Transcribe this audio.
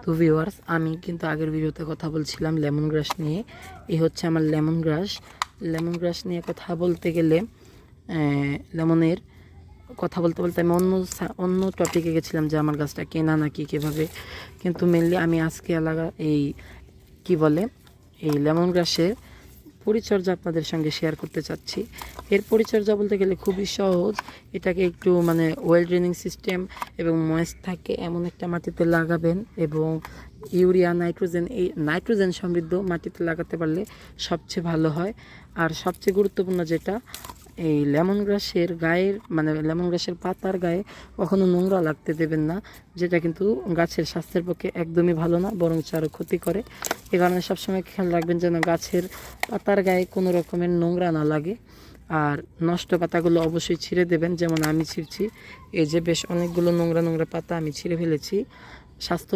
তো ভিউয়ার্স, আমি কিন্তু আগের ভিডিওতে কথা বলছিলাম লেমন গ্রাস নিয়ে। এই হচ্ছে আমার লেমন গ্রাস। লেমন গ্রাস নিয়ে কথা বলতে গেলে লেমনের কথা বলতে বলতে আমি অন্য টপিকে গেছিলাম যে আমার গাছটা কেনা নাকি কীভাবে। কিন্তু মেনলি আমি আজকে এই লেমন গ্রাসের পরিচর্যা আপনাদের সঙ্গে শেয়ার করতে চাচ্ছি। এর পরিচর্যা বলতে গেলে খুবই সহজ। এটাকে একটু ওয়েল ড্রেনিং সিস্টেম এবং ময়েস্ট থাকে এমন একটা মাটিতে লাগাবেন, এবং ইউরিয়া নাইট্রোজেন সমৃদ্ধ মাটিতে লাগাতে পারলে সবচেয়ে ভালো হয়। আর সবচেয়ে গুরুত্বপূর্ণ যেটা, এই লেমন গ্রাসের গায়ের লেমন গ্রাসের পাতার গায়ে কখনো নোংরা লাগতে দেবেন না, যেটা কিন্তু গাছের স্বাস্থ্যের পক্ষে একদমই ভালো না, বরং আরও ক্ষতি করে। এ কারণে সবসময় খেয়াল রাখবেন যেন গাছের পাতার গায়ে কোনো রকমের নোংরা না লাগে। আর নষ্ট পাতাগুলো অবশ্যই ছিঁড়ে দেবেন, যেমন আমি ছিঁড়ছি। এই যে বেশ অনেকগুলো নোংরা পাতা আমি ছিঁড়ে ফেলেছি। স্বাস্থ্য